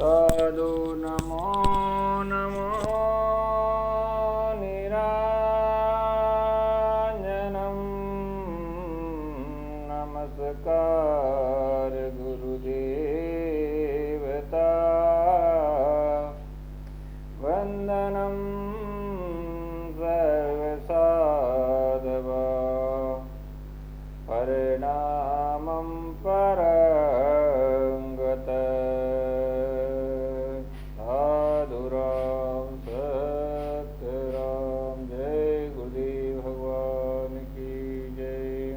साधु नमो नमो निरांजनम नमस्कार गुरुदेवता वंदनम सर्वसाधवा परिणामं परंगत साधुराम सत्यराम। जय गुरुदेव भगवान की जय।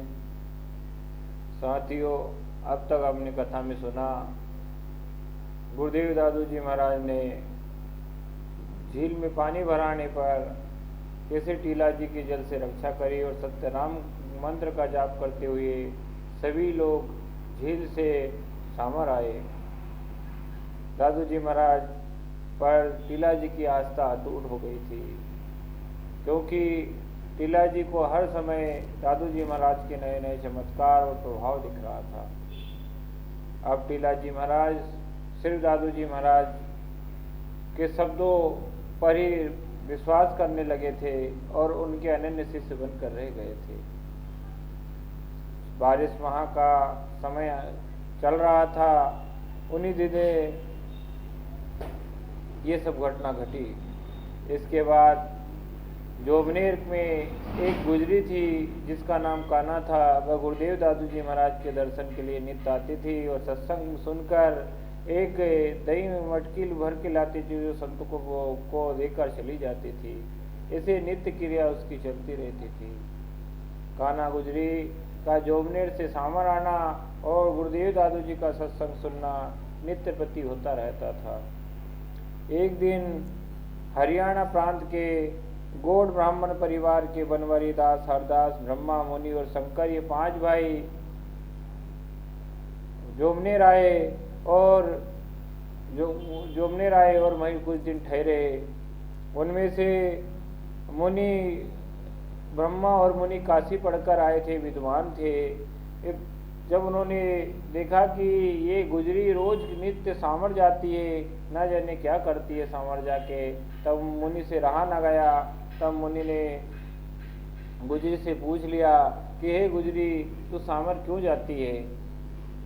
साथियों, अब तक आपने कथा में सुना गुरुदेव दादू जी महाराज ने झील में पानी भराने पर कैसे टीला जी के जल से रक्षा करी और सत्यनाम मंत्र का जाप करते हुए सभी लोग झील से सामर आए। दादू जी महाराज पर टीला जी की आस्था अटूट हो गई थी, क्योंकि टीला जी को हर समय दादू जी महाराज के नए नए चमत्कार और प्रभाव दिख रहा था। अब टीला जी महाराज सिर्फ दादू जी महाराज के शब्दों पर ही विश्वास करने लगे थे और उनके अनन्य शिष्य बनकर रह गए थे। बारिश माह का समय चल रहा था, उन्हीं दिनों ये सब घटना घटी। इसके बाद जोबनेर में एक गुजरी थी जिसका नाम कान्हा था। वह गुरुदेव दादू जी महाराज के दर्शन के लिए नित्य आती थी और सत्संग सुनकर एक दही में मटकी भर के लाती थी जो संतों को देकर चली जाती थी। ऐसे नित्य क्रिया उसकी चलती रहती थी। कान्हा गुजरी का जोबनेर से सामर आना और गुरुदेव दादू जी का सत्संग सुनना नित्य प्रति होता रहता था। एक दिन हरियाणा प्रांत के गौड़ ब्राह्मण परिवार के बनवारी दास, हरदास, ब्रह्मा, मुनि और शंकर, ये 5 भाई जोबनेर आए और वहीं कुछ दिन ठहरे। उनमें से मुनि ब्रह्मा और मुनि काशी पढ़कर आए थे, विद्वान थे। जब उन्होंने देखा कि ये गुजरी रोज नित्य सामर जाती है, ना जाने क्या करती है सामर जाके, तब मुनि से रहा न गया। तब मुनि ने गुजरी से पूछ लिया कि हे गुजरी, तू सामर क्यों जाती है?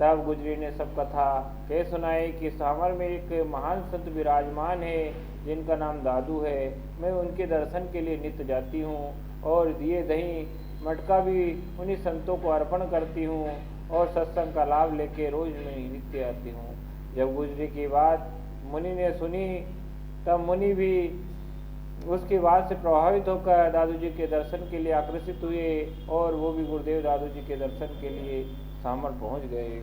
तब गुजरी ने सब कथा कह सुनाई कि सामर में एक महान संत विराजमान है जिनका नाम दादू है। मैं उनके दर्शन के लिए नित्य जाती हूँ और दिए दही मटका भी उन्हीं संतों को अर्पण करती हूँ और सत्संग का लाभ लेके रोज मैं नित्य आती हूँ। जब गुजरी की बात मुनि ने सुनी तब मुनि भी उसकी बात से प्रभावित होकर दादू जी के दर्शन के लिए आकर्षित हुए और वो भी गुरुदेव दादू जी के दर्शन के लिए सामर पहुँच गए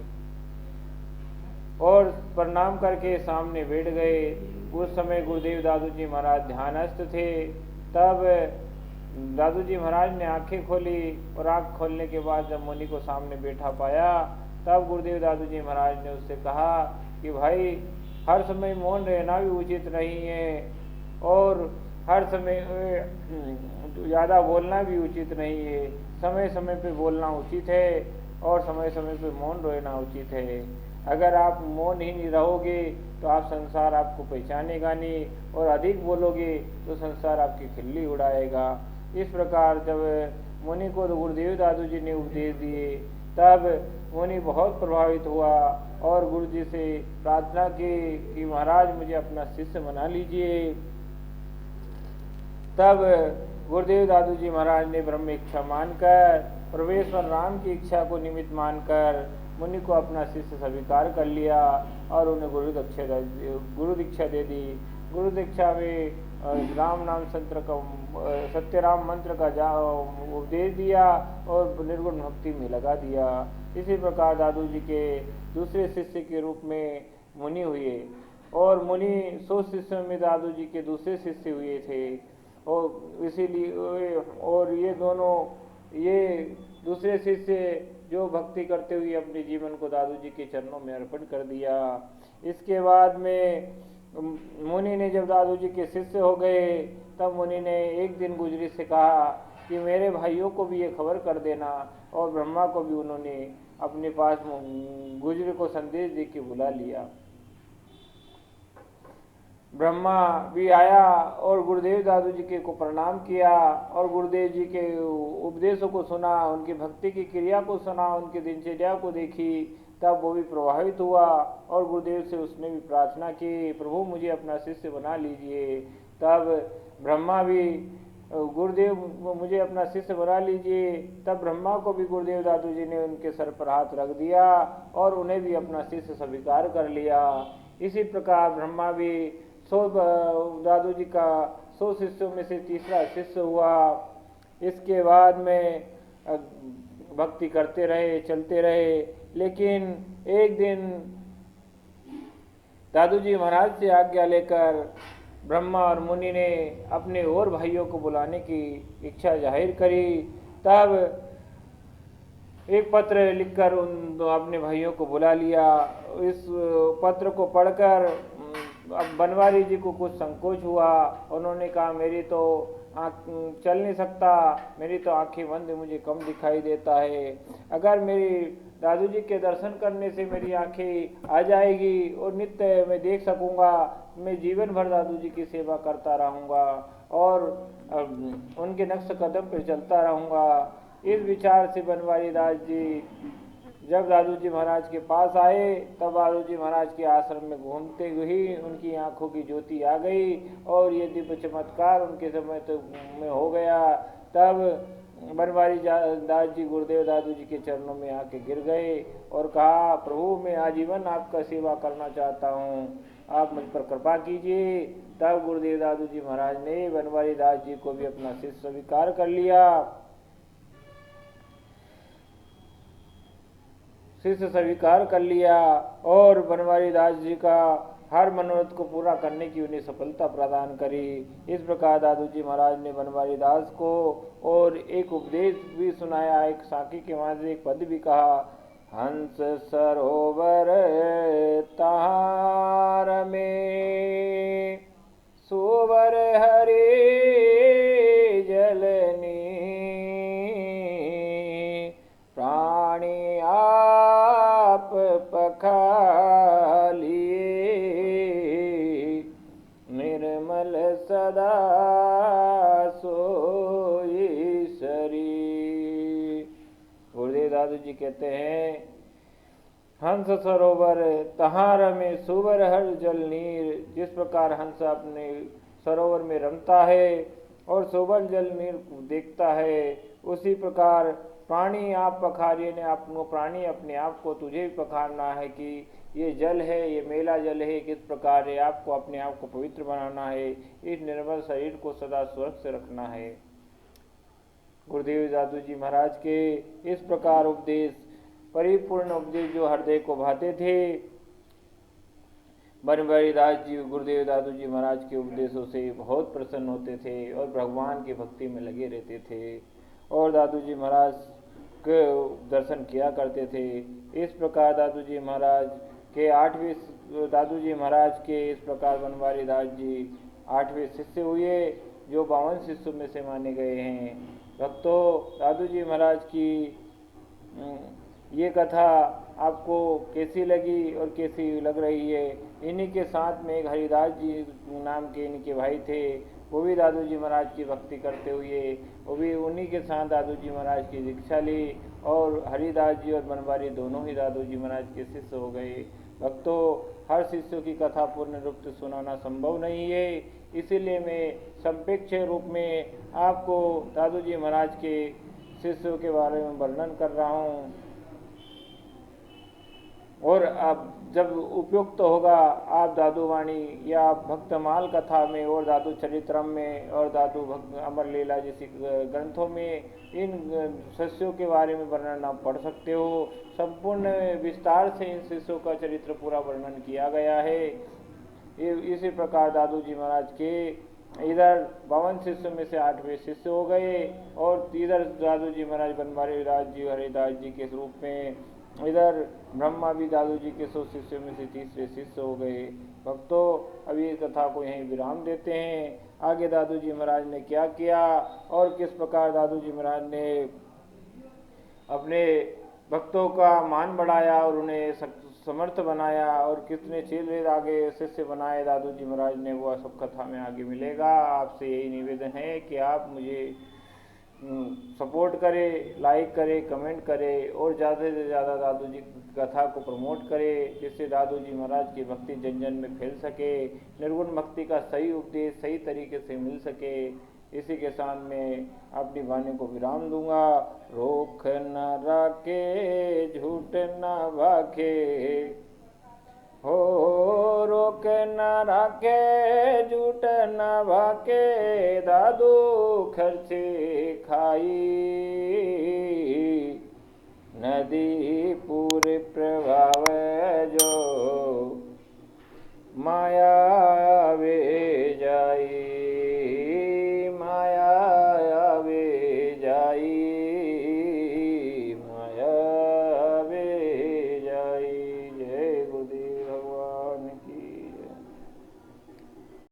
और प्रणाम करके सामने बैठ गए। उस समय गुरुदेव दादू जी महाराज ध्यानस्थ थे। तब दादू जी महाराज ने आंखें खोली और आंख खोलने के बाद जब मुनि को सामने बैठा पाया तब गुरुदेव दादू जी महाराज ने उससे कहा कि भाई, हर समय मौन रहना भी उचित नहीं है और हर समय ज़्यादा बोलना भी उचित नहीं है। समय समय पे बोलना उचित है और समय समय पे मौन रहना उचित है। अगर आप मौन ही नहीं रहोगे तो आप संसार आपको पहचानेगा नहीं और अधिक बोलोगे तो संसार आपकी खिल्ली उड़ाएगा। इस प्रकार जब मुनि को गुरुदेव दादू जी ने उपदेश दिए तब मुनि बहुत प्रभावित हुआ और गुरु जी से प्रार्थना की कि महाराज मुझे अपना शिष्य बना लीजिए। तब गुरुदेव दादू जी महाराज ने ब्रह्म इच्छा मानकर, परमेश्वर राम की इच्छा को निमित्त मानकर मुनि को अपना शिष्य स्वीकार कर लिया और उन्हें गुरु दीक्षा दे दी। गुरु दीक्षा में राम नाम सत्यराम मंत्र का उपदेश दिया और निर्गुण भक्ति में लगा दिया। इसी प्रकार दादू जी के दूसरे शिष्य के रूप में मुनि हुए और मुनि 100 शिष्यों में दादू जी के दूसरे शिष्य हुए थे और इसीलिए और ये दूसरे शिष्य जो भक्ति करते हुए अपने जीवन को दादू जी के चरणों में अर्पण कर दिया। इसके बाद में मुनि ने जब दादू जी के शिष्य हो गए तब मुनि ने एक दिन गुजरी से कहा कि मेरे भाइयों को भी ये खबर कर देना और ब्रह्मा को भी उन्होंने अपने पास गुजरी को संदेश दे के बुला लिया। ब्रह्मा भी आया और गुरुदेव दादू जी के को प्रणाम किया और गुरुदेव जी के उपदेशों को सुना, उनकी भक्ति की क्रिया को सुना, उनकी दिनचर्या को देखी। तब वो भी प्रभावित हुआ और गुरुदेव से उसने भी प्रार्थना की, प्रभु मुझे अपना शिष्य बना लीजिए। तब ब्रह्मा भी, गुरुदेव मुझे अपना शिष्य बना लीजिए। तब ब्रह्मा को भी गुरुदेव दादू जी ने उनके सर पर हाथ रख दिया और उन्हें भी अपना शिष्य स्वीकार कर लिया। इसी प्रकार ब्रह्मा भी 100 दादू जी का 100 शिष्यों में से तीसरा शिष्य हुआ। इसके बाद में भक्ति करते रहे, चलते रहे। लेकिन एक दिन दादू जी महाराज से आज्ञा लेकर ब्रह्मा और मुनि ने अपने और भाइयों को बुलाने की इच्छा जाहिर करी। तब एक पत्र लिखकर उन अपने भाइयों को बुला लिया। इस पत्र को पढ़कर अब बनवारी जी को कुछ संकोच हुआ। उन्होंने कहा, मेरी तो चल नहीं सकता, मेरी तो आंखें बंद, मुझे कम दिखाई देता है। अगर मेरी दादू जी के दर्शन करने से मेरी आंखें आ जाएगी और नित्य मैं देख सकूंगा, मैं जीवन भर दादू जी की सेवा करता रहूंगा और उनके नक्श कदम पर चलता रहूंगा। इस विचार से बनवारी दास जी जब दादू जी महाराज के पास आए, तब दादू जी महाराज के आश्रम में घूमते हुए उनकी आंखों की ज्योति आ गई और ये दिव्य चमत्कार उनके समय तो में हो गया। तब बनवारी दास जी गुरुदेव दादू जी के चरणों में आके गिर गए और कहा, प्रभु मैं आजीवन आपका सेवा करना चाहता हूँ, आप मुझ पर कृपा कीजिए। तब गुरुदेव दादू जी महाराज ने बनवारी दास जी को भी अपना शिष्य स्वीकार कर लिया, शिष्य स्वीकार कर लिया और बनवारी दास जी का हर मनोरथ को पूरा करने की उन्हें सफलता प्रदान करी। इस प्रकार दादू जी महाराज ने बनवारी दास को और एक उपदेश भी सुनाया, एक साकी के माध्यम एक पद भी कहा, हंस सरोवर तार में सुवर हरे जलनी प्राणी आप पखालिए निर्मल सदा सोई शरीर। गुरुदेव दादू जी कहते हैं, हंस सरोवर तहार में सुवर हर जल नीर। जिस प्रकार हंस अपने सरोवर में रमता है और सुवर जल नीर देखता है, उसी प्रकार प्राणी आप पखारिए ने आपको प्राणी अपने आप को तुझे पखारना है कि ये जल है, ये मेला जल है, किस प्रकार है आपको अपने आप को पवित्र बनाना है, इस निर्मल शरीर को सदा सुरक्षित रखना है। गुरुदेव दादू जी महाराज के इस प्रकार उपदेश, परिपूर्ण उपदेश जो हृदय को भाते थे, बनवारी दास जी गुरुदेव दादू जी महाराज के उपदेशों से बहुत प्रसन्न होते थे और भगवान की भक्ति में लगे रहते थे और दादू जी महाराज के दर्शन किया करते थे। इस प्रकार दादू जी महाराज के 8वें दादू जी महाराज के इस प्रकार बनवारी दास जी 8वें शिष्य हुए, जो 52 शिष्यों में से माने गए हैं। भक्तों, दादू जी महाराज की ये कथा आपको कैसी लगी और कैसी लग रही है? इन्हीं के साथ में एक हरिदास जी नाम के इनके भाई थे, वो भी दादू जी महाराज की भक्ति करते हुए वो भी उन्हीं के साथ दादू जी महाराज की दीक्षा ली और हरिदास जी और बनवारी दोनों ही दादू जी महाराज के शिष्य हो गए। भक्तों, हर शिष्य की कथा पूर्ण रूप से सुनाना संभव नहीं है, इसीलिए मैं संक्षेप रूप में आपको दादू जी महाराज के शिष्यों के बारे में वर्णन कर रहा हूँ। और अब जब उपयुक्त होगा आप दादू वाणी या भक्तमाल कथा में और दादू चरित्रम में और दादू भक्त अमर लीला जैसी ग्रंथों में इन शिष्यों के बारे में वर्णन आप पढ़ सकते हो। संपूर्ण विस्तार से इन शिष्यों का चरित्र पूरा वर्णन किया गया है। इसी प्रकार दादू जी महाराज के इधर 52 शिष्यों में से 8वें शिष्य हो गए और इधर दादू जी महाराज बनवारी दास जी हरिदास जी के रूप में, इधर ब्रह्मा भी दादू जी के 100 शिष्यों में से तीसरे शिष्य हो गए। भक्तों, अभी इस कथा को यहीं विराम देते हैं। आगे दादू जी महाराज ने क्या किया और किस प्रकार दादू जी महाराज ने अपने भक्तों का मान बढ़ाया और उन्हें समर्थ बनाया और कितने चेले आगे शिष्य बनाए दादू जी महाराज ने, वो सब कथा में आगे मिलेगा। आपसे यही निवेदन है कि आप मुझे सपोर्ट करें, लाइक करें, कमेंट करें और ज़्यादा से ज़्यादा दादू जी की कथा को प्रमोट करें, जिससे दादू जी महाराज की भक्ति जन जन में फैल सके, निर्गुण भक्ति का सही उपदेश सही तरीके से मिल सके। इसी के साथ में अपनी वाणी को विराम दूंगा। रोक न राखे झूठ न भाखे, हो रोक न राखे झूठ न भाके, दादू खर्चे खाई नदी पूरे प्रभाव जो, माया